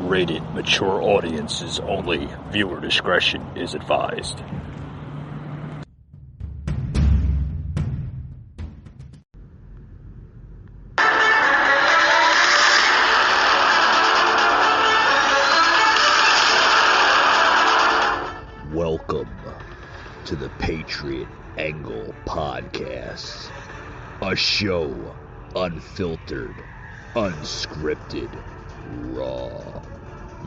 rated mature audiences only. Viewer discretion is advised. Welcome to the Patriot Angle Podcast, a show unfiltered, unscripted, raw.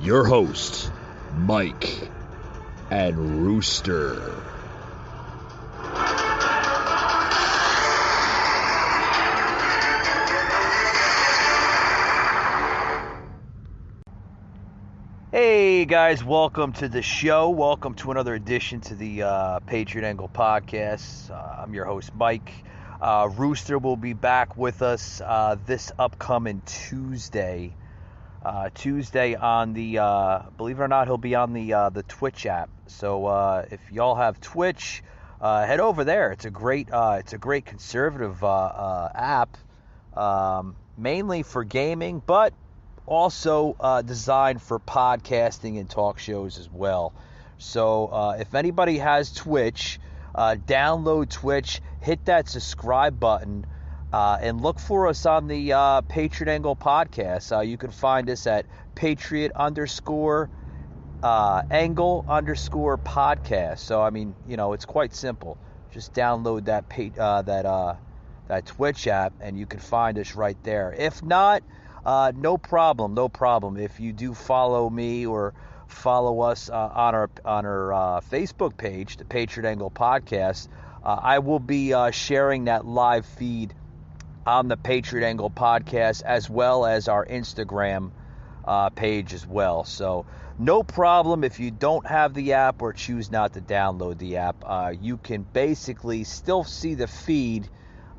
Your hosts, Mike and Rooster. Hey guys, welcome to the show. Welcome to another edition to the Patriot Angle Podcast. I'm your host, Mike. Rooster will be back with us this upcoming Tuesday. Tuesday on the, believe it or not, he'll be on the Twitch app. So if y'all have Twitch, head over there. It's a great conservative app, mainly for gaming, but also designed for podcasting and talk shows as well. So if anybody has Twitch, download Twitch, hit that subscribe button, and look for us on the Patriot Angle Podcast. You can find us at Patriot_Angle_podcast. So I mean, you know, it's quite simple. Just download that Twitch app, and you can find us right there. If not, no problem. If you do follow me or follow us on our Facebook page, the Patriot Angle Podcast, I will be sharing that live feed on the Patriot Angle Podcast as well as our Instagram page as well. So no problem if you don't have the app or choose not to download the app. You can basically still see the feed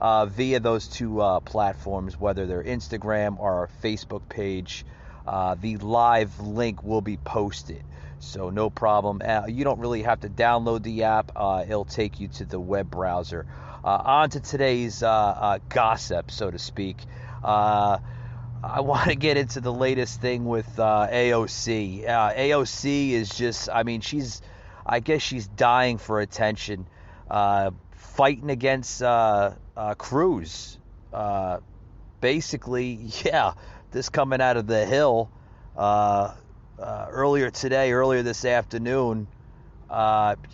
via those two platforms, whether they're Instagram or our Facebook page. The live link will be posted, so no problem. You don't really have to download the app. It'll take you to the web browser. On to today's gossip, so to speak. I want to get into the latest thing with AOC. AOC is just, I mean, I guess she's dying for attention, fighting against Cruz. Basically, yeah, this coming out of the Hill earlier this afternoon.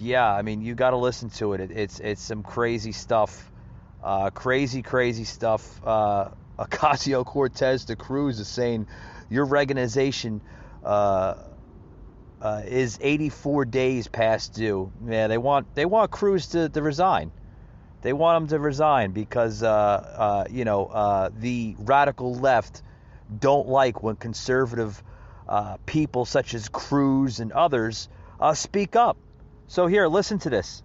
Yeah, I mean, you got to listen to it. It's some crazy stuff. Crazy stuff. Ocasio-Cortez to Cruz is saying your organization is 84 days past due. Yeah, they want Cruz to resign. They want him to resign because, the radical left don't like when conservative people such as Cruz and others speak up. So here, listen to this.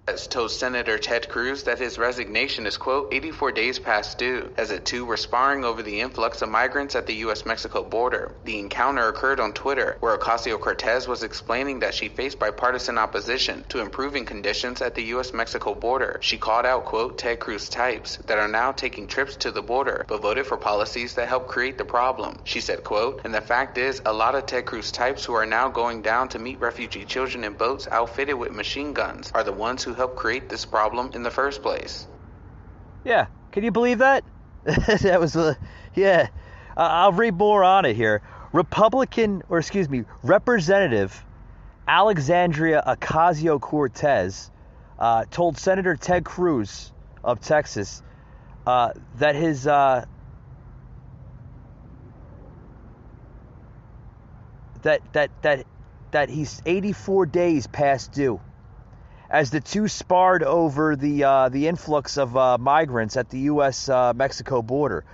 Has told Senator Ted Cruz that his resignation is, quote, 84 days past due, as the two were sparring over the influx of migrants at the U.S.-Mexico border. The encounter occurred on Twitter, where Ocasio-Cortez was explaining that she faced bipartisan opposition to improving conditions at the U.S.-Mexico border. She called out, quote, Ted Cruz types that are now taking trips to the border, but voted for policies that help create the problem. She said, quote, and the fact is, a lot of Ted Cruz types who are now going down to meet refugee children in boats outfitted with machine guns are the ones who help create this problem in the first place. Yeah, can you believe that? That was yeah. I'll read more on it here. Representative Alexandria Ocasio-Cortez told Senator Ted Cruz of Texas that his that he's 84 days past due, as the two sparred over the influx of migrants at the U.S.-Mexico border.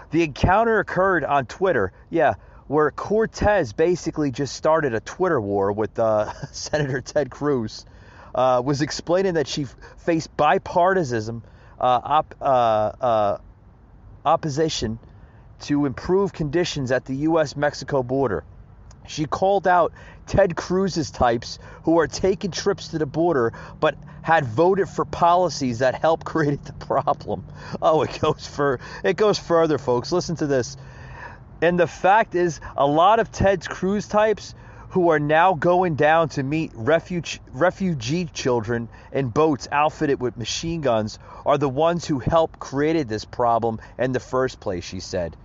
The encounter occurred on Twitter, where Cortez basically just started a Twitter war with Senator Ted Cruz. Was explaining that she faced bipartisan opposition to improve conditions at the U.S.-Mexico border. She called out Ted Cruz's types who are taking trips to the border but had voted for policies that help create the problem. Oh, it goes further, folks. Listen to this. And the fact is, a lot of Ted Cruz types who are now going down to meet refugee children in boats outfitted with machine guns are the ones who helped created this problem in the first place, she said.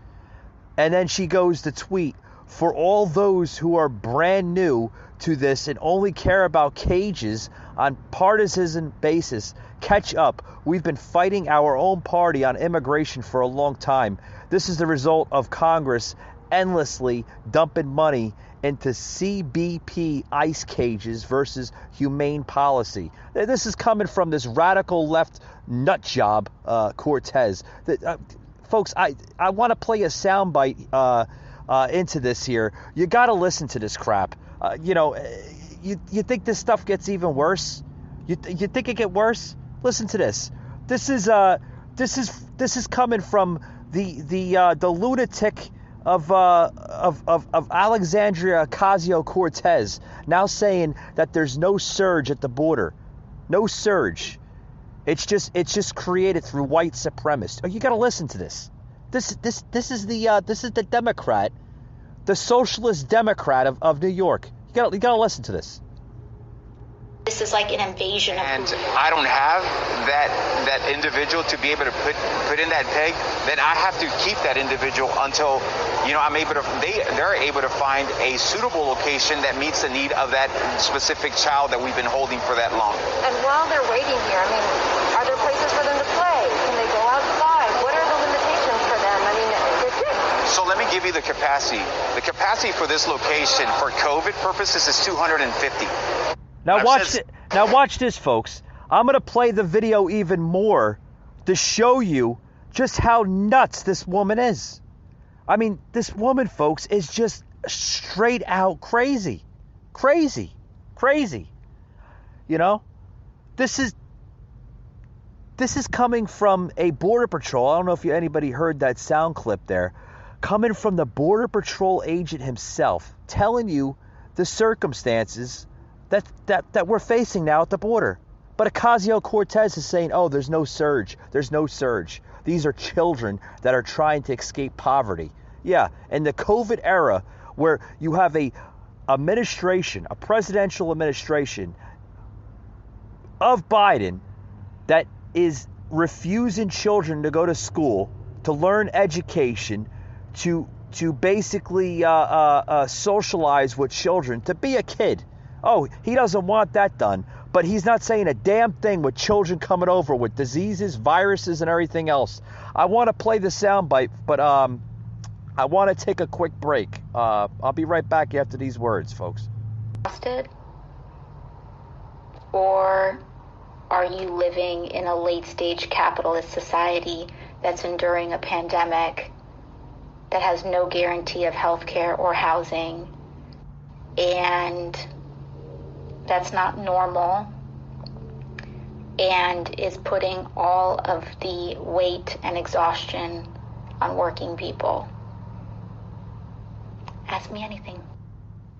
And then she goes to tweet, for all those who are brand new to this and only care about cages on partisan basis, catch up. We've been fighting our own party on immigration for a long time. This is the result of Congress endlessly dumping money into CBP ICE cages versus humane policy. This is coming from this radical left nut job, Cortez. Folks, I want to play a soundbite into this here. You got to listen to this crap. You think this stuff gets even worse? You think it get worse? Listen to this. This is coming from the lunatic of Alexandria Ocasio-Cortez, now saying that there's no surge at the border. No surge. It's just created through white supremacists. Oh, you got to listen to this. This is the Democrat, the socialist Democrat of New York. You got to listen to this. This is like an invasion of and I don't have that individual to be able to put in that peg, then I have to keep that individual until I'm able to they're able to find a suitable location that meets the need of that specific child that we've been holding for that long. And while they're waiting here, I mean, are there places for them to play? Can they go outside? What are the limitations for them? I mean, they're kids. So let me give you the capacity. The capacity for this location for COVID purposes is 250. Now watch this, folks. I'm going to play the video even more to show you just how nuts this woman is. I mean, this woman, folks, is just straight out crazy. Crazy. This is coming from a Border Patrol. I don't know if anybody heard that sound clip there. Coming from the Border Patrol agent himself, telling you the circumstances that we're facing now at the border. But Ocasio-Cortez is saying, oh, there's no surge. These are children that are trying to escape poverty. Yeah, in the COVID era where you have a presidential administration of Biden that is refusing children to go to school, to learn education, to basically socialize with children, to be a kid. Oh, he doesn't want that done, but he's not saying a damn thing with children coming over with diseases, viruses, and everything else. I want to play the soundbite, but I want to take a quick break. I'll be right back after these words, folks. Or are you living in a late-stage capitalist society that's enduring a pandemic that has no guarantee of health care or housing, and that's not normal, and is putting all of the weight and exhaustion on working people? Ask me anything.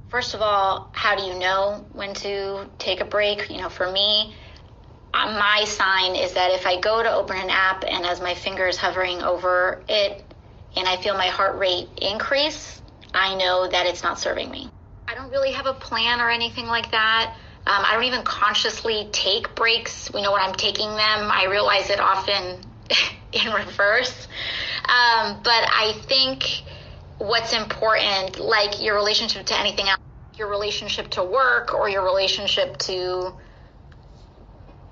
First of all, how do you know when to take a break? For me, my sign is that if I go to open an app and as my finger is hovering over it and I feel my heart rate increase, I know that it's not serving me. I don't really have a plan or anything like that. I don't even consciously take breaks. When I'm taking them, I realize it often in reverse. But I think what's important, like your relationship to anything else, your relationship to work or your relationship to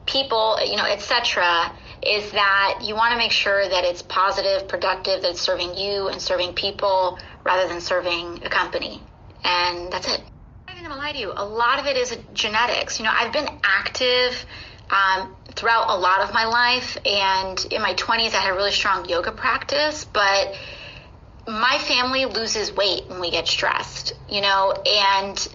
people, etc., is that you want to make sure that it's positive, productive, that it's serving you and serving people rather than serving a company. And that's it. I'm not even going to lie to you. A lot of it is genetics. I've been active throughout a lot of my life. And in my 20s, I had a really strong yoga practice. But my family loses weight when we get stressed, and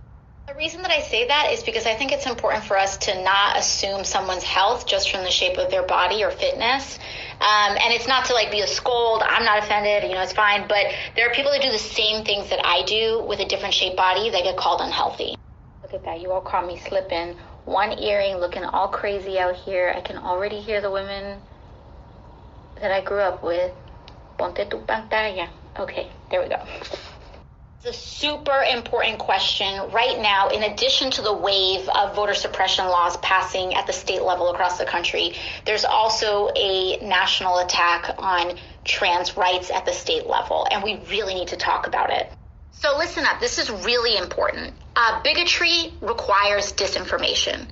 the reason that I say that is because I think it's important for us to not assume someone's health just from the shape of their body or fitness. And it's not to be a scold. I'm not offended, it's fine. But there are people that do the same things that I do with a different shaped body that get called unhealthy. Look at that. You all caught me slipping. One earring looking all crazy out here. I can already hear the women that I grew up with. Ponte tu pantalla. Okay, there we go. It's a super important question right now. In addition to the wave of voter suppression laws passing at the state level across the country, there's also a national attack on trans rights at the state level, and we really need to talk about it. So listen up, this is really important. Bigotry requires disinformation.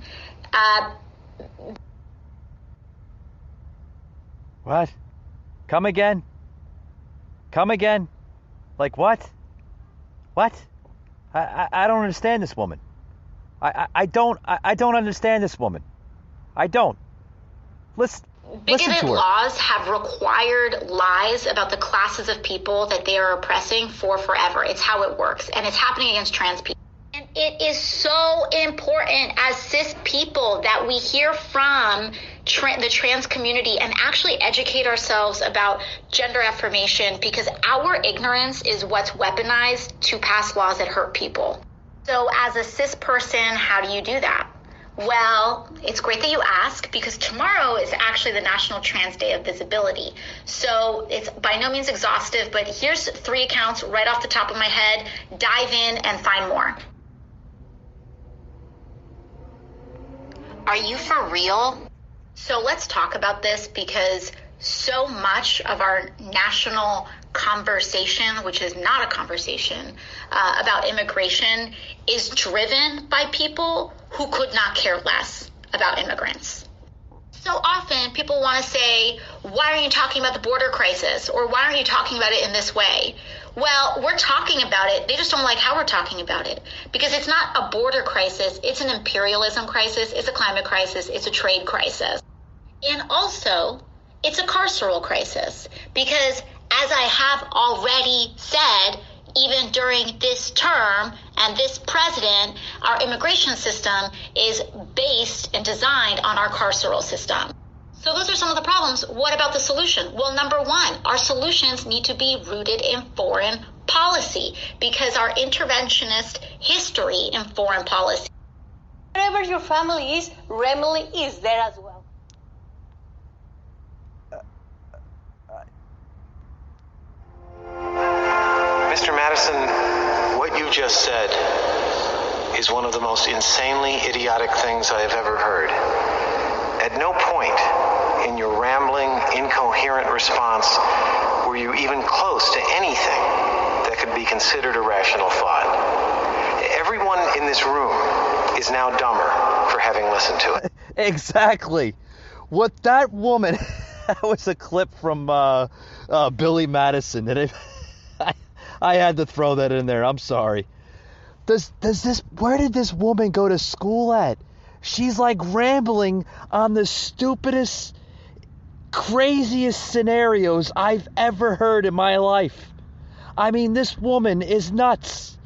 What? Come again? Come again? Like what? What? I don't understand this woman. I don't understand this woman. I don't. Listen to Bigoted her. laws have required lies about the classes of people that they are oppressing for forever. It's how it works. And it's happening against trans people. And it is so important as cis people that we hear from the trans community and actually educate ourselves about gender affirmation, because our ignorance is what's weaponized to pass laws that hurt people. So as a cis person, how do you do that? Well, it's great that you ask, because tomorrow is actually the National Trans Day of Visibility. So it's by no means exhaustive, but here's 3 accounts right off the top of my head. Dive in and find more. Are you for real? So let's talk about this, because so much of our national conversation, which is not a conversation, about immigration is driven by people who could not care less about immigrants. So often people want to say, why aren't you talking about the border crisis? Or why aren't you talking about it in this way? Well, we're talking about it. They just don't like how we're talking about it, because it's not a border crisis. It's an imperialism crisis. It's a climate crisis. It's a trade crisis. And also, it's a carceral crisis, because as I have already said, even during this term and this president, our immigration system is based and designed on our carceral system. So those are some of the problems. What about the solution? Well, number one, our solutions need to be rooted in foreign policy, because our interventionist history in foreign policy. Wherever your family is, Remily is there as well. Mr. Madison, what you just said is one of the most insanely idiotic things I have ever heard. At no point in your rambling, incoherent response were you even close to anything that could be considered a rational thought. Everyone in this room is now dumber for having listened to it. Exactly. What that woman... That was a clip from Billy Madison. And I had to throw that in there. I'm sorry. Where did this woman go to school at? She's like rambling on the stupidest, craziest scenarios I've ever heard in my life. I mean, this woman is nuts.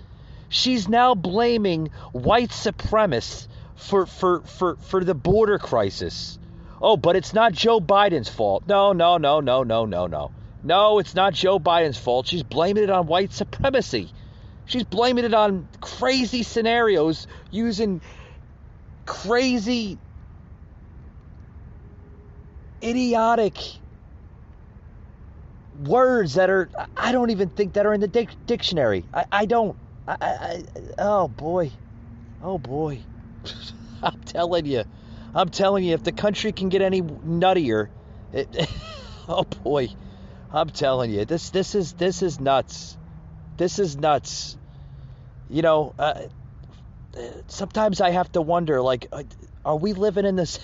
She's now blaming white supremacists for the border crisis. Oh, but it's not Joe Biden's fault. No. No, it's not Joe Biden's fault. She's blaming it on white supremacy. She's blaming it on crazy scenarios using crazy, idiotic words that are, I don't even think that are in the dictionary. I don't. Oh, boy. I'm telling you, if the country can get any nuttier, oh boy, I'm telling you, this is nuts. This is nuts. You know, sometimes I have to wonder, like, are we living in this?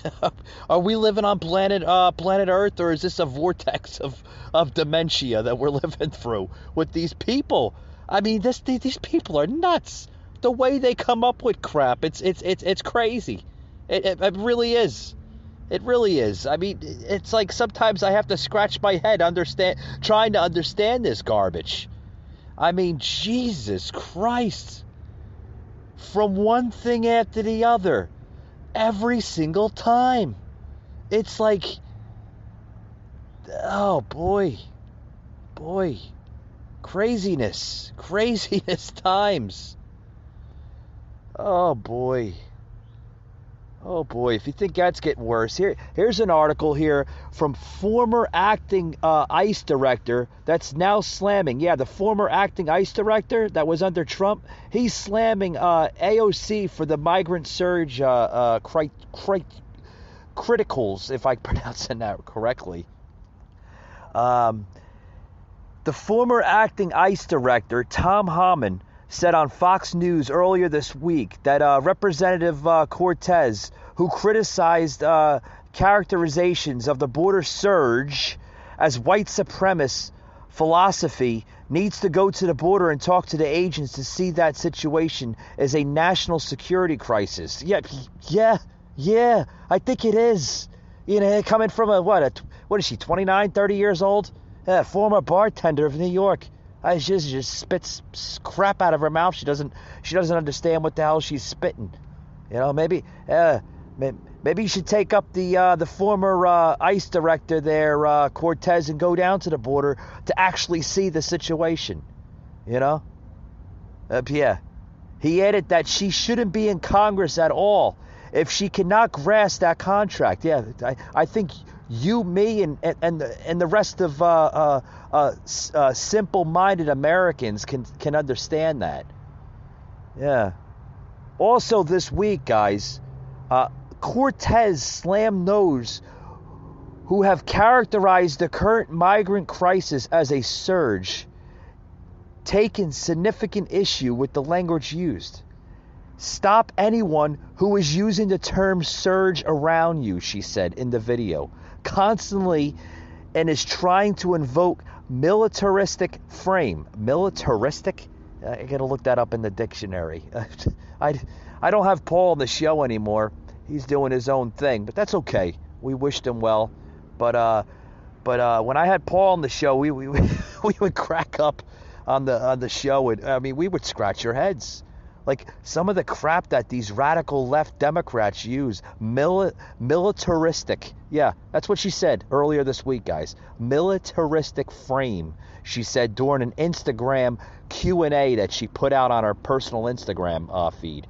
Are we living on planet Earth, or is this a vortex of dementia that we're living through with these people? I mean, these people are nuts. The way they come up with crap, it's crazy. It really is. It really is. I mean, it's like sometimes I have to scratch my head trying to understand this garbage. I mean, Jesus Christ. From one thing after the other. Every single time. It's like, oh boy. Craziness times. Oh boy. Oh boy, if you think that's getting worse, here's an article here from former acting ICE director that's now slamming. Yeah, the former acting ICE director that was under Trump, he's slamming AOC for the migrant surge criticals, if I pronounce that correctly. The former acting ICE director, Tom Homan, said on Fox News earlier this week that Representative Cortez, who criticized characterizations of the border surge as white supremacist philosophy, needs to go to the border and talk to the agents to see that situation as a national security crisis. Yeah, I think it is. You know, coming from what is she, 29, 30 years old? Former bartender of New York. She just spits crap out of her mouth. She doesn't understand what the hell she's spitting. You know, maybe you should take up the former ICE director there, Cortez, and go down to the border to actually see the situation. You know? Yeah. He added that she shouldn't be in Congress at all if she cannot grasp that contract. Yeah, I think you, me, and the rest of simple-minded Americans can understand that. Yeah. Also this week, guys, Cortez slammed those who have characterized the current migrant crisis as a surge, taken significant issue with the language used. Stop anyone who is using the term surge around you, she said in the video, constantly, and is trying to invoke militaristic frame. Militaristic? I gotta look that up in the dictionary. I don't have Paul on the show anymore. He's doing his own thing, but that's okay. We wished him well. But when I had Paul on the show, we would crack up on the show, and I mean, we would scratch our heads. Like some of the crap that these radical left Democrats use, militaristic. Yeah, that's what she said earlier this week, guys. Militaristic frame, she said during an Instagram Q&A that she put out on her personal Instagram feed.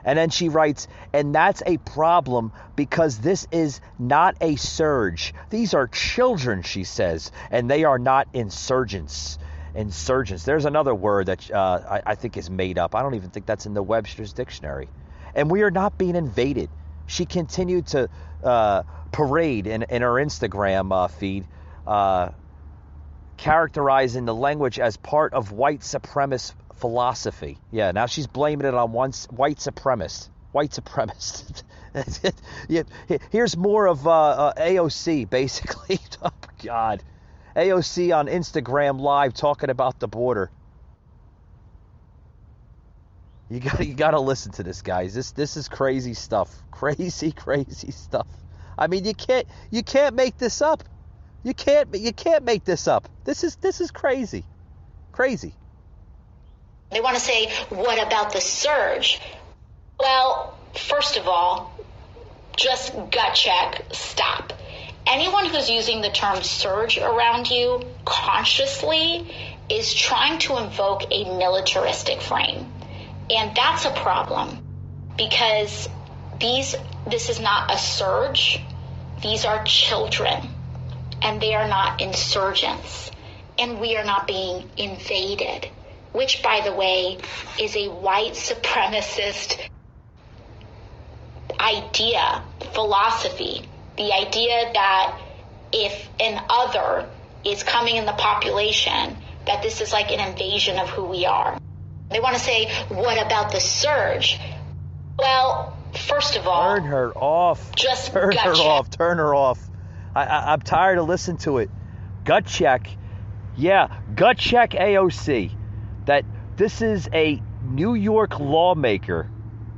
And then she writes, and that's a problem because this is not a surge. These are children, she says, and they are not insurgents. Insurgents. There's another word that I think is made up. I don't even think that's in the Webster's dictionary. And we are not being invaded. She continued to parade in her Instagram feed, characterizing the language as part of white supremacist philosophy. Yeah, now she's blaming it on white supremacist. White supremacist. Yeah, here's more of AOC, basically. Oh, God. AOC on Instagram Live talking about the border. You got to listen to this, guys. This is crazy stuff. Crazy stuff. I mean, you can't make this up. You can't make this up. This is crazy. Crazy. They want to say, what about the surge? Well, first of all, just gut check, stop. Anyone who's using the term surge around you consciously is trying to invoke a militaristic frame. And that's a problem because this is not a surge. These are children and they are not insurgents and we are not being invaded, which, by the way, is a white supremacist idea, philosophy. The idea that if an other is coming in the population, that this is like an invasion of who we are. They want to say, what about the surge? Well, first of all, turn her off. Just turn her check. off. Turn her off. I'm tired of listening to it. Gut check. Yeah, gut check AOC. That this is a New York lawmaker.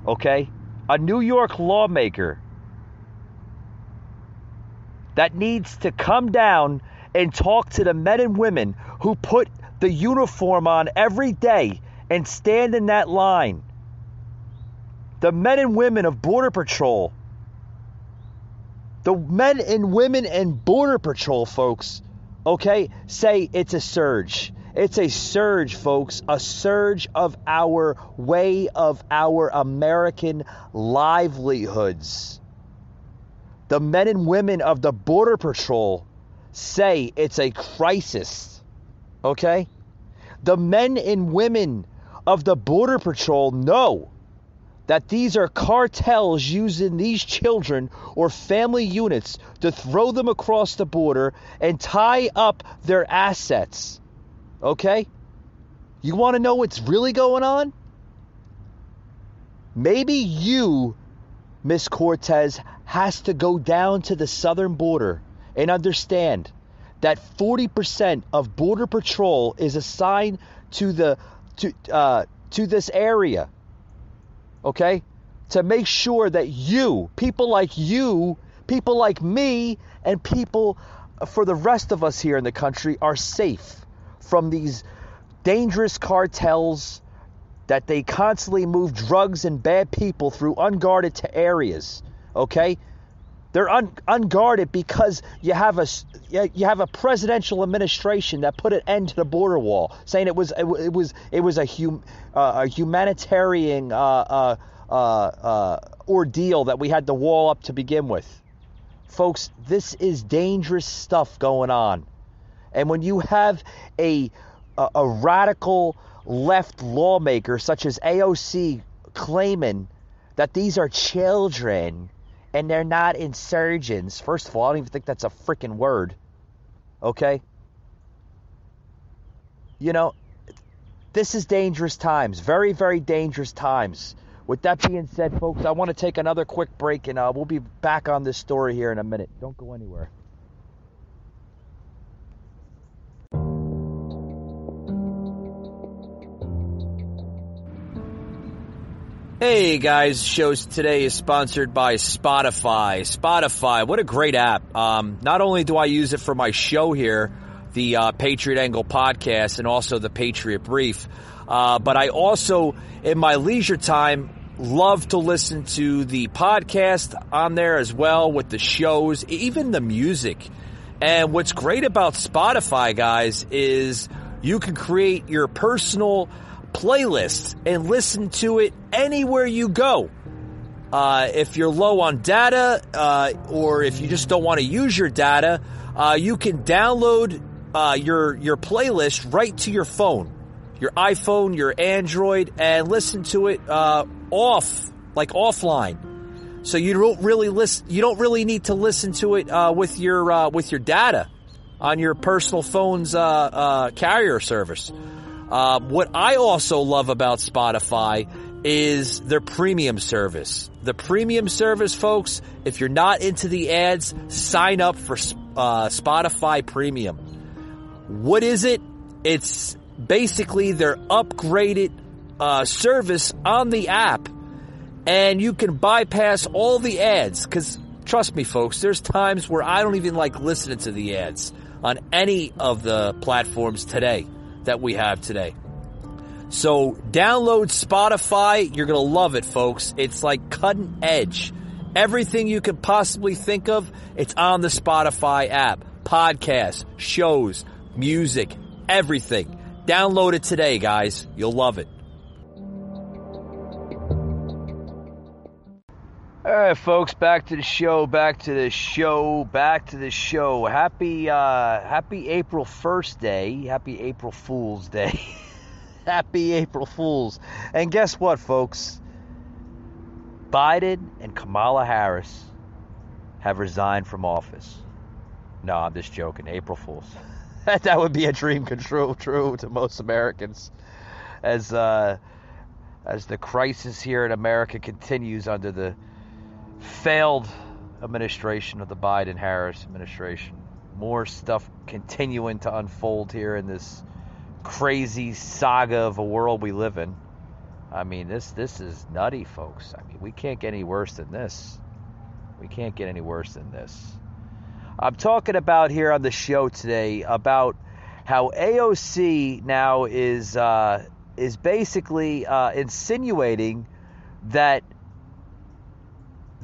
Okay? A New York lawmaker that needs to come down and talk to the men and women who put the uniform on every day and stand in that line. The men and women of Border Patrol. The men and women in Border Patrol, folks, okay, say it's a surge. It's a surge, folks, a surge of our way of our American livelihoods. The men and women of the Border Patrol say it's a crisis, okay? The men and women of the Border Patrol know that these are cartels using these children or family units to throw them across the border and tie up their assets. Okay? You want to know what's really going on? Maybe you, Miss Cortez, has to go down to the southern border and understand that 40% of Border Patrol is assigned to this area. Okay? To make sure that you, people like me, and people for the rest of us here in the country are safe from these dangerous cartels that they constantly move drugs and bad people through unguarded areas. Okay? They're unguarded because you have a presidential administration that put an end to the border wall, saying it was a humanitarian ordeal that we had the wall up to begin with. Folks, this is dangerous stuff going on, and when you have a radical left lawmaker such as AOC claiming that these are children and they're not insurgents. First of all, I don't even think that's a freaking word. Okay? You know, this is dangerous times. Very, very dangerous times. With that being said, folks, I want to take another quick break, and we'll be back on this story here in a minute. Don't go anywhere. Hey guys, shows today is sponsored by Spotify. Spotify, what a great app. Not only do I use it for my show here, the Patriot Angle podcast, and also the Patriot Brief, but I also, in my leisure time, love to listen to the podcast on there as well, with the shows, even the music. And what's great about Spotify, guys, is you can create your personal playlist and listen to it anywhere you go. If you're low on data, or if you just don't want to use your data, you can download your playlist right to your phone, your iPhone, your Android, and listen to it offline. So you don't really need to listen to it with your data on your personal phone's carrier service. What I also love about Spotify is their premium service. The premium service, folks, if you're not into the ads, sign up for Spotify Premium. What is it? It's basically their upgraded service on the app, and you can bypass all the ads, because trust me, folks, there's times where I don't even like listening to the ads on any of the platforms today that we have today. So download Spotify. You're going to love it, folks. It's like cutting edge. Everything you could possibly think of, it's on the Spotify app. Podcasts, shows, music, everything. Download it today, guys. You'll love it. All right, folks, back to the show. Happy April 1st Day. Happy April Fool's Day. Happy April Fools. And guess what, folks? Biden and Kamala Harris have resigned from office. No, I'm just joking. April Fools. That would be a dream come true to most Americans. As the crisis here in America continues under the failed administration of the Biden-Harris administration. More stuff continuing to unfold here in this crazy saga of a world we live in. I mean, this is nutty, folks. I mean, we can't get any worse than this. I'm talking about here on the show today about how AOC now is basically insinuating that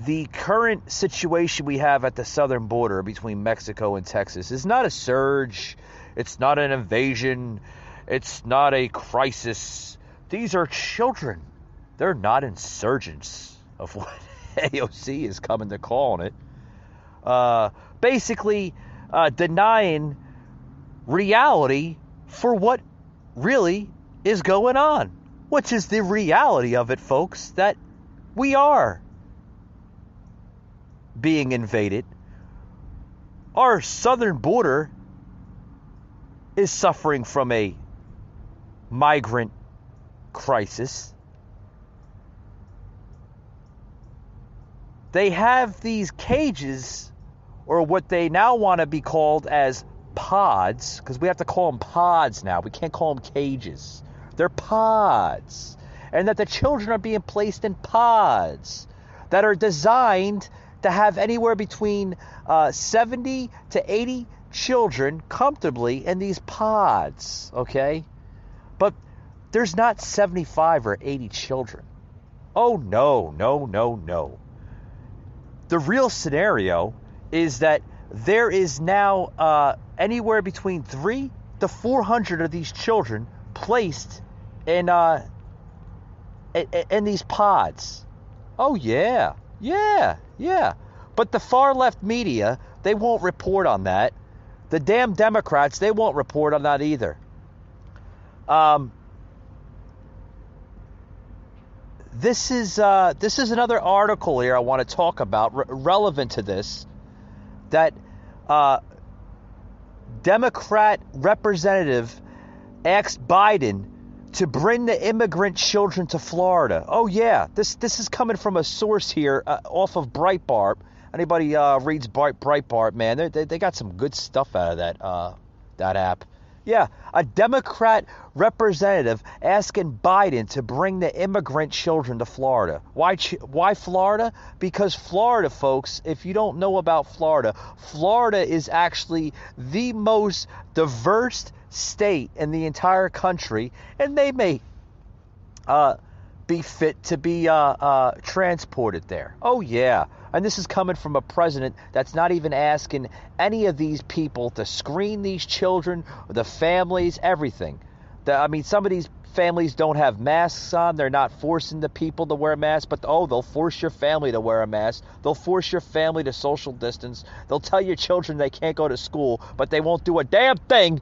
the current situation we have at the southern border between Mexico and Texas is not a surge. It's not an invasion. It's not a crisis. These are children. They're not insurgents of what AOC is coming to calling it. Basically denying reality for what really is going on, which is the reality of it, folks, that we are being invaded. Our southern border is suffering from a migrant crisis. They have these cages, or what they now want to be called as pods, because we have to call them pods now. We can't call them cages. They're pods. And that the children are being placed in pods that are designed to have anywhere between 70 to 80 children comfortably in these pods, okay? But there's not 75 or 80 children. Oh, no, no, no, no. The real scenario is that there is now anywhere between 300 to 400 of these children placed in these pods. Oh, yeah. But the far left media, they won't report on that. The damn Democrats, they won't report on that either. This is another article here I want to talk about relevant to this, that Democrat representative asked Biden to bring the immigrant children to Florida. Oh yeah, this is coming from a source here off of Breitbart. Anybody reads Breitbart, man, they got some good stuff out of that app. Yeah, a Democrat representative asking Biden to bring the immigrant children to Florida. Why Florida? Because Florida, folks, if you don't know about Florida, Florida is actually the most diverse state in the entire country, and they may be fit to be transported there. Oh, yeah. And this is coming from a president that's not even asking any of these people to screen these children, the families, everything. Some of these families don't have masks on. They're not forcing the people to wear masks, but they'll force your family to wear a mask. They'll force your family to social distance. They'll tell your children they can't go to school, but they won't do a damn thing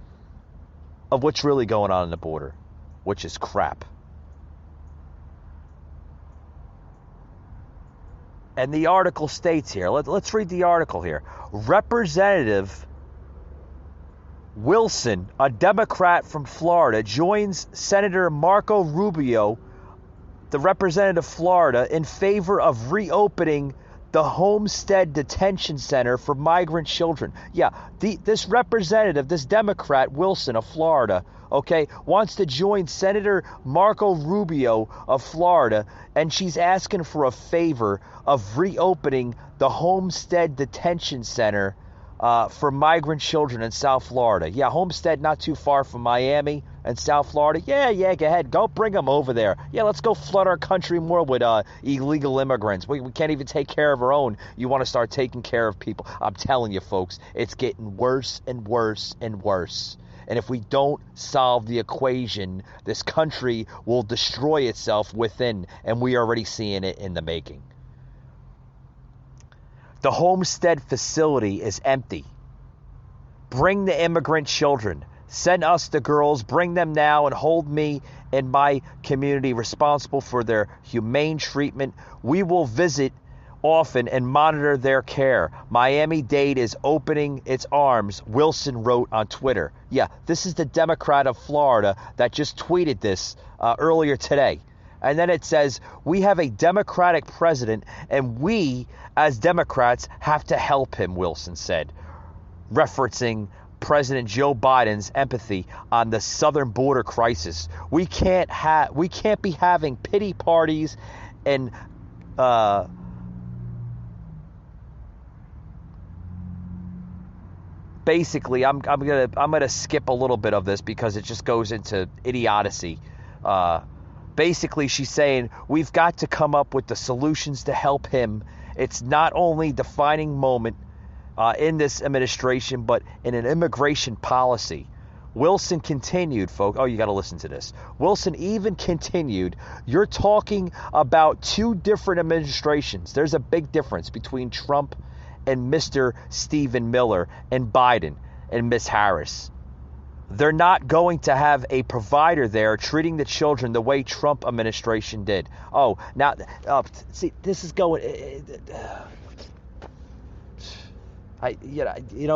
of what's really going on the border, which is crap. And the article states here, let's read the article here. Representative Wilson, a Democrat from Florida, joins Senator Marco Rubio, the representative of Florida, in favor of reopening the Homestead Detention Center for migrant children. Yeah, this representative, this Democrat, Wilson of Florida, okay, wants to join Senator Marco Rubio of Florida, and she's asking for a favor of reopening the Homestead Detention Center for migrant children in South Florida. Yeah, Homestead not too far from Miami and South Florida. Yeah, go ahead. Go bring them over there. Yeah, let's go flood our country more with illegal immigrants. We can't even take care of our own. You want to start taking care of people. I'm telling you, folks, it's getting worse and worse and worse. And if we don't solve the equation, this country will destroy itself within, and we are already seeing it in the making. The Homestead facility is empty. Bring the immigrant children. Send us the girls. Bring them now and hold me and my community responsible for their humane treatment. We will visit often and monitor their care. Miami-Dade is opening its arms, Wilson wrote on Twitter. Yeah, this is the Democrat of Florida that just tweeted this earlier today. And then it says, we have a Democratic president, and we, as Democrats, have to help him, Wilson said, referencing President Joe Biden's empathy on the southern border crisis. We can't be having pity parties and basically, I'm gonna skip a little bit of this because it just goes into idiocy. Basically, she's saying we've got to come up with the solutions to help him. It's not only a defining moment in this administration, but in an immigration policy. Wilson continued, folks. Oh, you got to listen to this. Wilson even continued, you're talking about two different administrations. There's a big difference between Trump and Mr. Stephen Miller and Biden and Miss Harris. They're not going to have a provider there treating the children the way Trump administration did. Oh, now, see, this is going...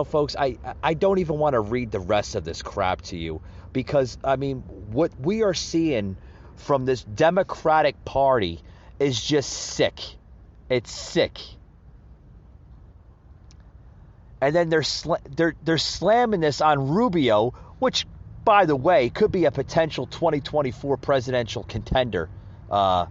folks, I don't even want to read the rest of this crap to you because, I mean, what we are seeing from this Democratic Party is just sick. It's sick. And then they're slamming this on Rubio, which, by the way, could be a potential 2024 presidential contender on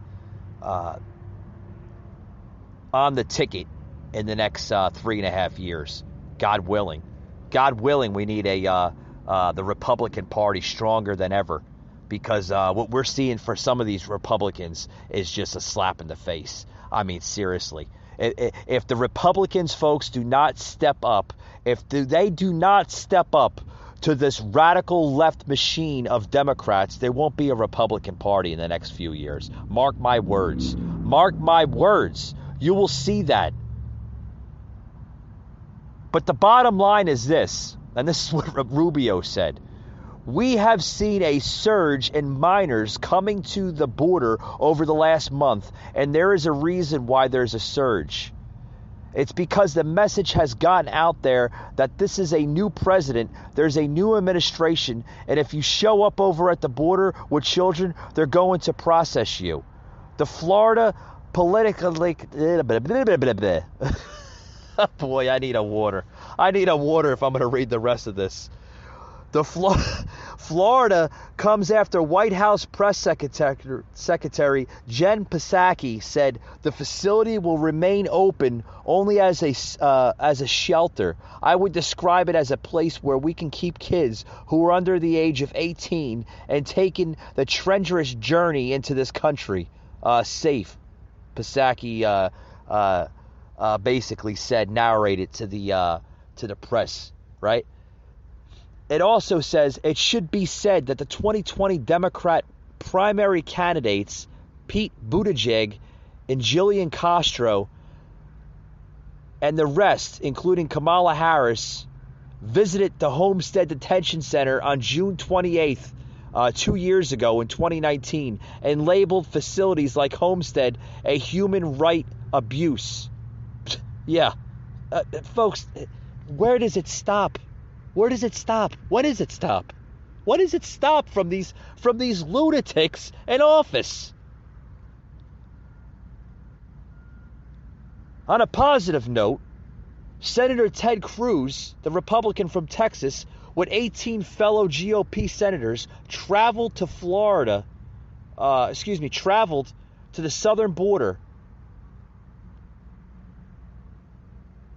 the ticket in the next 3.5 years, God willing. God willing, we need the Republican Party stronger than ever, because what we're seeing for some of these Republicans is just a slap in the face. I mean, seriously. If the Republicans, folks, do not step up, if they do not step up to this radical left machine of Democrats, there won't be a Republican Party in the next few years. Mark my words. Mark my words. You will see that. But the bottom line is this, and this is what Rubio said. We have seen a surge in minors coming to the border over the last month, and there is a reason why there's a surge. It's because the message has gotten out there that this is a new president, there's a new administration, and if you show up over at the border with children, they're going to process you. The Florida politically... Boy, I need a water. I need a water if I'm going to read the rest of this. The Florida comes after White House Press Secretary Jen Psaki said the facility will remain open only as a shelter. I would describe it as a place where we can keep kids who are under the age of 18 and taking the treacherous journey into this country safe. Psaki basically said, narrated to the press, right? It also says it should be said that the 2020 Democrat primary candidates, Pete Buttigieg and Jillian Castro, and the rest, including Kamala Harris, visited the Homestead Detention Center on June 28th, 2 years ago in 2019, and labeled facilities like Homestead a human right abuse. Yeah. Folks, where does it stop? Where does it stop? When does it stop? When does it stop from these lunatics in office? On a positive note, Senator Ted Cruz, the Republican from Texas, with 18 fellow GOP senators, traveled to the southern border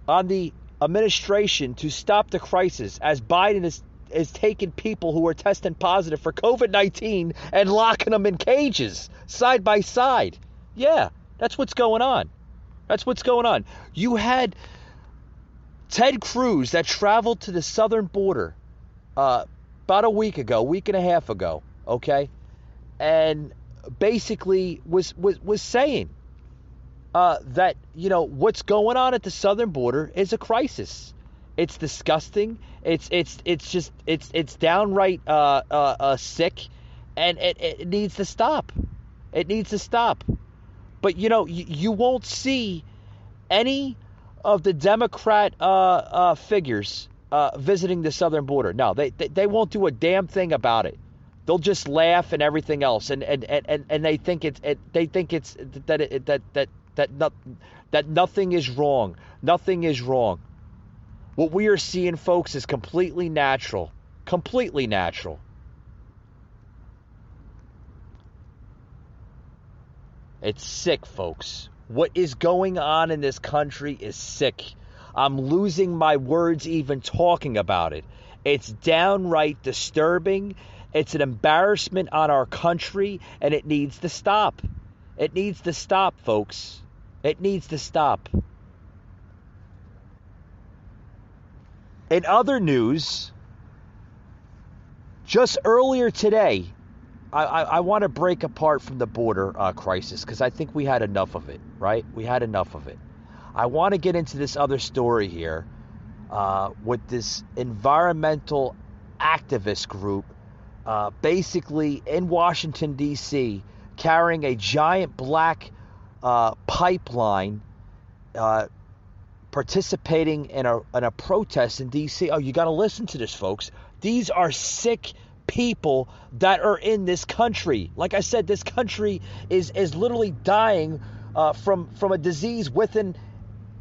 on the administration to stop the crisis as Biden is taking people who are testing positive for COVID-19 and locking them in cages side by side. Yeah, that's what's going on. That's what's going on. You had Ted Cruz that traveled to the southern border about a week and a half ago, okay? And basically was saying that, what's going on at the southern border is a crisis. It's disgusting. It's downright sick, and it needs to stop. It needs to stop. But you won't see any of the Democrat figures visiting the southern border. No, they won't do a damn thing about it. They'll just laugh and everything else, and they think that nothing is wrong. Nothing is wrong. What we are seeing, folks, is completely natural. Completely natural. It's sick, folks. What is going on in this country is sick. I'm losing my words even talking about it. It's downright disturbing. It's an embarrassment on our country, and it needs to stop. It needs to stop, folks. It needs to stop. In other news, Just earlier today, I want to break apart from the border crisis because I think we had enough of it, right? We had enough of it. I want to get into this other story here with this environmental activist group basically in Washington, D.C., carrying a giant black pipeline, participating in a protest in D.C. Oh, you got to listen to this, folks. These are sick people that are in this country. Like I said, this country is literally dying from a disease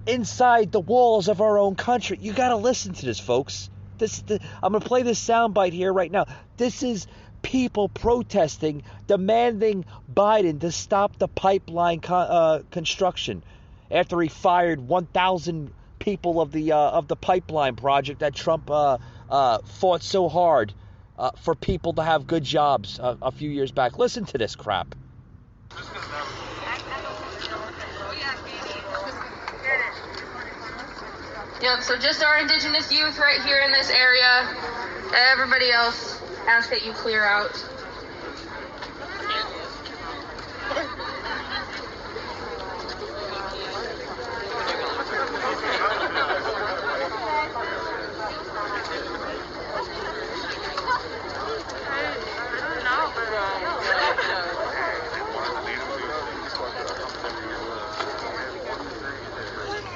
inside the walls of our own country. You got to listen to this, folks. I'm going to play this soundbite here right now. This is people protesting, demanding Biden to stop the pipeline construction after he fired 1,000 people of the pipeline project that Trump fought so hard for people to have good jobs a few years back. Listen to this crap. Yep, so just our indigenous youth right here in this area. Everybody else, ask that you clear out.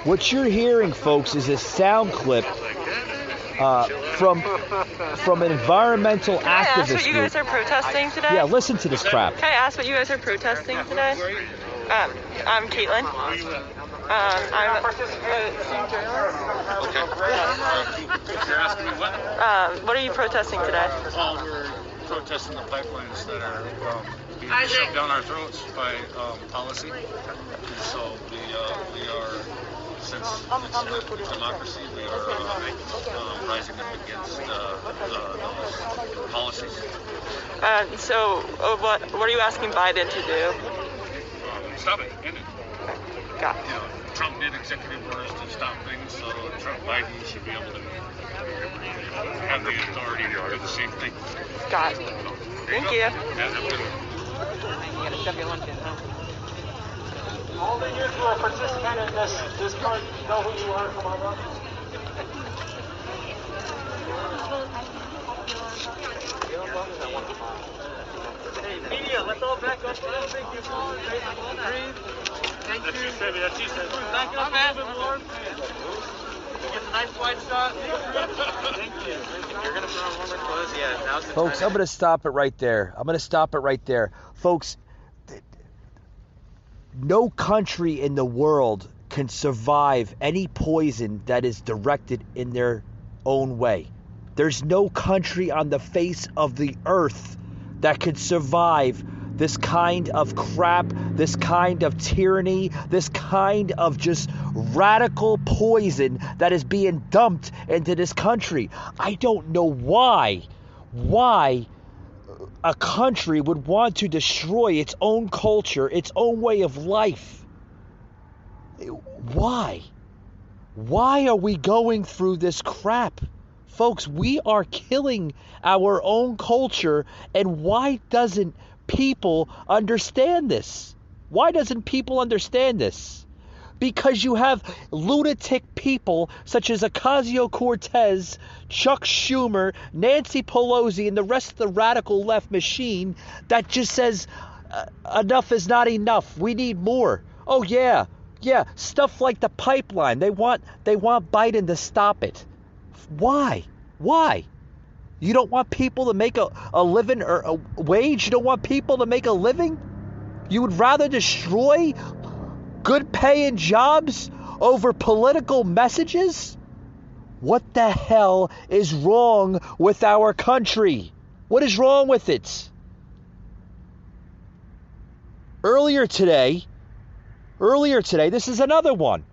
What you're hearing, folks, is a sound clip from an environmental Can I ask activist what you group. guys are protesting today? Yeah, listen to this crap. Can I ask what you guys are protesting today? I'm Caitlin. I'm a student journalist. You're asking me what? What are you protesting today? Oh, we're protesting the pipelines that are being shoved down our throats by policy. And so we are, since it's democracy, we are rising up against those policies. What are you asking Biden to do? Stop it. End it. Got it. You know, Trump did executive orders to stop things, so Biden should be able to have the authority to do the same thing. Got it. Thank you. Yeah, have a good one. All the youth who are participating in this part know who you are. Come on up. Hey, media, let's all back up a little bit. Breathe. Thank you. That's you, baby. That's you, baby. Back up a little bit more. Get a nice wide shot. Thank you. If you're going to put on warmer clothes, yeah, now's the time. Folks, I'm going to stop it right there. Folks, no country in the world can survive any poison that is directed in their own way. There's no country on the face of the earth that could survive this kind of crap, this kind of tyranny, this kind of just radical poison that is being dumped into this country. I don't know why a country would want to destroy its own culture, its own way of life. Why? Why are we going through this crap? Folks, we are killing our own culture, and why doesn't people understand this? Why doesn't people understand this? Because you have lunatic people such as Ocasio-Cortez, Chuck Schumer, Nancy Pelosi, and the rest of the radical left machine that just says enough is not enough. We need more. Oh yeah, stuff like the pipeline. They want Biden to stop it. Why? You don't want people to make a living or a wage? You don't want people to make a living? You would rather destroy good paying jobs over political messages? What the hell is wrong with our country? What is wrong with it? Earlier today, this is another one.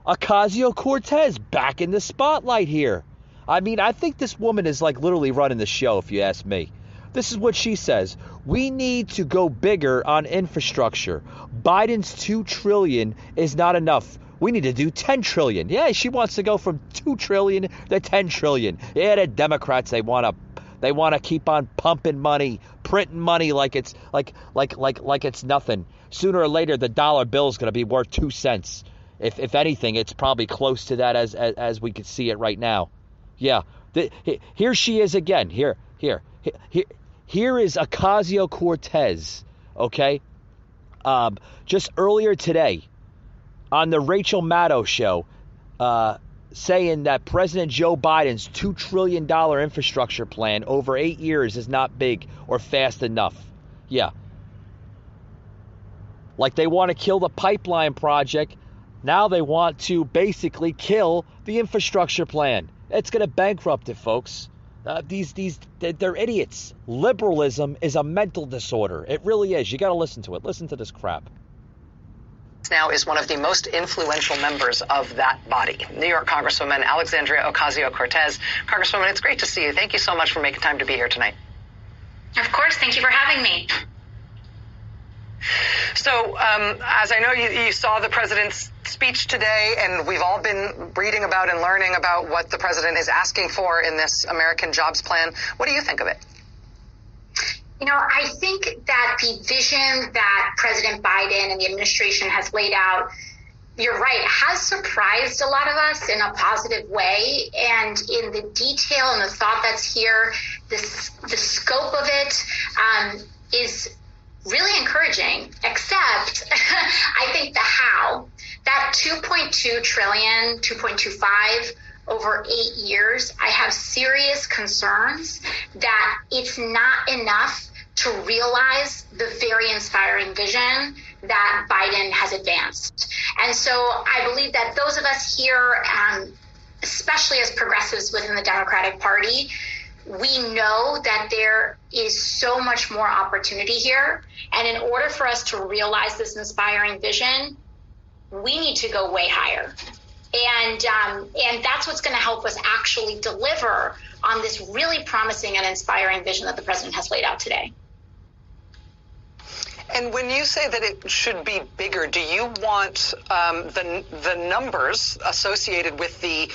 Ocasio-Cortez back in the spotlight here. I mean, I think this woman is like literally running the show, if you ask me. This is what she says. We need to go bigger on infrastructure. Biden's $2 trillion is not enough. We need to do $10 trillion. Yeah, she wants to go from $2 trillion to $10 trillion. Yeah, the Democrats, they want to They want to keep on pumping money, printing money like it's like it's nothing. Sooner or later, the dollar bill is going to be worth 2 cents. If anything, it's probably close to that as we can see it right now. Yeah, here she is again. Here is Ocasio-Cortez. Okay, just earlier today on the Rachel Maddow show, saying that President Joe Biden's $2 trillion infrastructure plan over 8 years is not big or fast enough. Yeah. Like they want to kill the pipeline project. Now they want to basically kill the infrastructure plan. It's going to bankrupt it, folks. They're idiots. Liberalism is a mental disorder. It really is. You got to listen to it. Listen to this crap. Now is one of the most influential members of that body, New York Congresswoman Alexandria Ocasio-Cortez. Congresswoman, it's great to see you. Thank you so much for making time to be here tonight. Of course. Thank you for having me. So, as I know, you saw the president's speech today, and we've all been reading about and learning about what the president is asking for in this American Jobs Plan. What do you think of it? You know, I think that the vision that President Biden and the administration has laid out, you're right, has surprised a lot of us in a positive way. And in the detail and the thought that's here, the scope of it is really encouraging, except I think the how. That 2.2 trillion, 2.25 over 8 years, I have serious concerns that it's not enough to realize the very inspiring vision that Biden has advanced. And so I believe that those of us here, especially as progressives within the Democratic Party, we know that there is so much more opportunity here. And in order for us to realize this inspiring vision, we need to go way higher. And that's what's going to help us actually deliver on this really promising and inspiring vision that the president has laid out today. And when you say that it should be bigger, do you want the numbers associated with the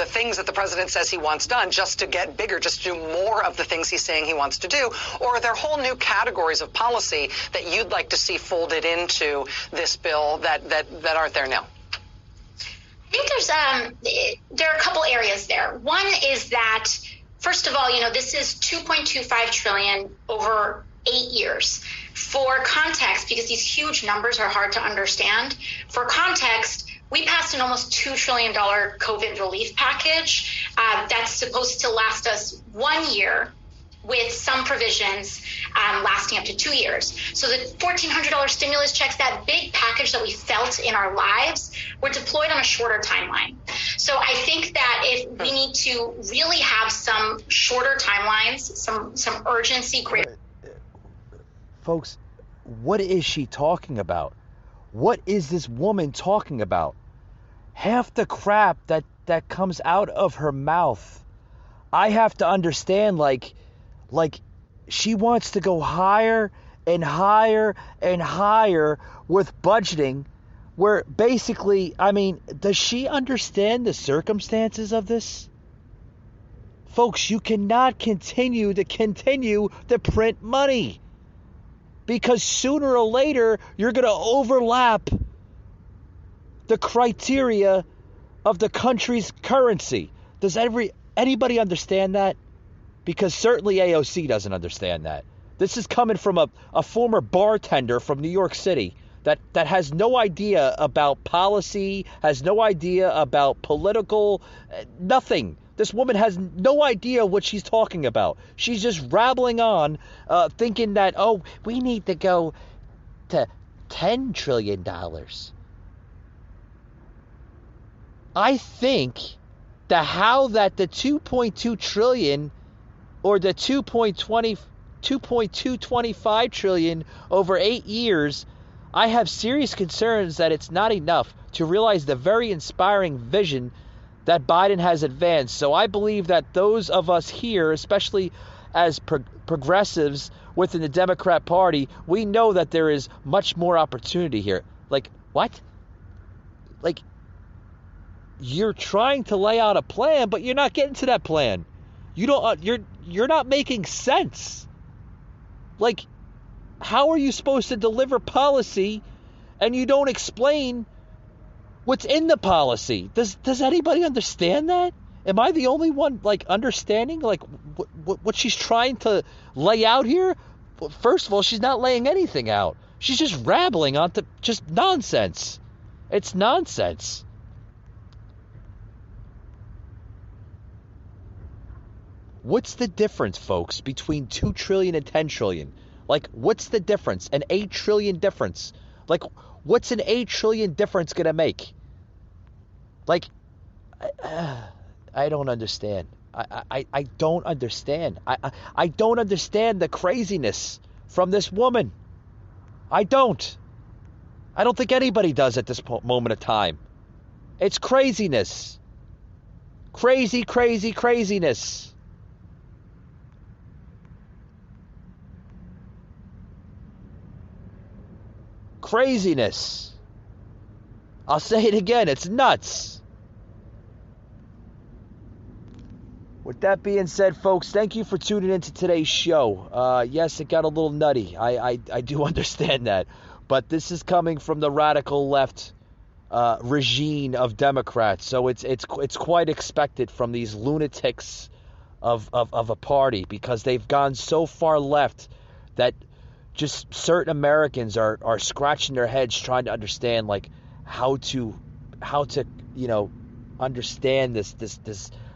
things that the president says he wants done just to get bigger, just to do more of the things he's saying he wants to do? Or are there whole new categories of policy that you'd like to see folded into this bill that aren't there now? I think there are a couple areas there. One is that, first of all, this is $2.25 trillion over 8 years. For context, because these huge numbers are hard to understand, for context, we passed an almost $2 trillion COVID relief package that's supposed to last us 1 year with some provisions lasting up to 2 years. So the $1,400 stimulus checks, that big package that we felt in our lives, were deployed on a shorter timeline. So I think that if we need to really have some shorter timelines, some urgency. Folks, what is she talking about? What is this woman talking about? Half the crap that comes out of her mouth, I have to understand, like she wants to go higher and higher and higher with budgeting, where basically, does she understand the circumstances of this? Folks, you cannot continue to print money, because sooner or later you're going to overlap the criteria of the country's currency. Does anybody understand that? Because certainly AOC doesn't understand that. This is coming from a former bartender from New York City that has no idea about policy, has no idea about political, nothing. This woman has no idea what she's talking about. She's just rattling on, thinking that, we need to go to $10 trillion. I think the 2.2 trillion or the 2.225 trillion over 8 years, I have serious concerns that it's not enough to realize the very inspiring vision that Biden has advanced. So I believe that those of us here, especially as progressives within the Democrat Party, we know that there is much more opportunity here. Like, what? Like, you're trying to lay out a plan, but you're not getting to that plan. You're not making sense. Like, how are you supposed to deliver policy and you don't explain what's in the policy? Does anybody understand that? Am I the only one, like, understanding, like, what she's trying to lay out here? Well, first of all, she's not laying anything out. She's just rambling onto just nonsense. It's nonsense. What's the difference, folks, between 2 trillion and 10 trillion? Like, what's the difference? An 8 trillion difference. Like, what's an 8 trillion difference going to make? Like, I don't understand. I don't understand. I don't understand the craziness from this woman. I don't think anybody does at this moment of time. It's craziness. Craziness. Craziness. I'll say it again. It's nuts. With that being said, folks, thank you for tuning into today's show. Yes, it got a little nutty. I do understand that. But this is coming from the radical left regime of Democrats. So it's quite expected from these lunatics of a party, because they've gone so far left that just certain Americans are scratching their heads trying to understand, like, how to understand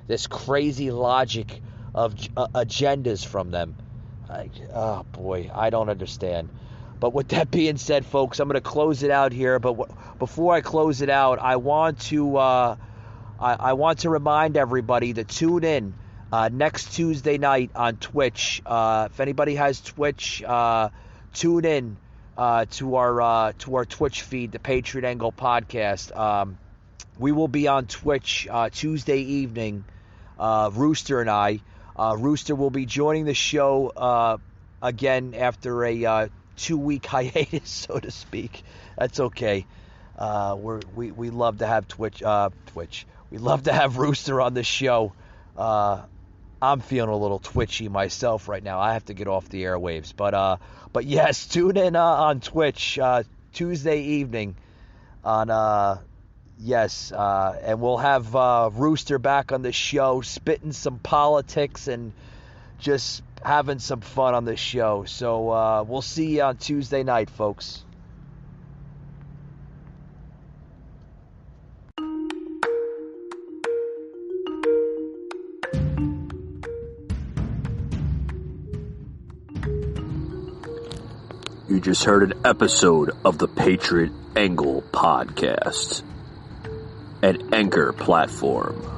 this crazy logic of agendas from them. Oh boy, I don't understand. But with that being said, folks, I'm going to close it out here. But before I close it out, I want to remind everybody to tune in next Tuesday night on Twitch. If anybody has Twitch, tune in to our Twitch feed, the Patriot Angle Podcast. We will be on Twitch Tuesday evening. Rooster and I. Rooster will be joining the show again after a 2-week hiatus, so to speak. That's okay. We love to have Twitch. We love to have Rooster on the show. I'm feeling a little twitchy myself right now. I have to get off the airwaves. But yes, tune in on Twitch Tuesday evening on yes, and we'll have Rooster back on the show, spitting some politics and just having some fun on the show. So we'll see you on Tuesday night, folks. You just heard an episode of the Patriot Angle Podcast, an Anchor platform.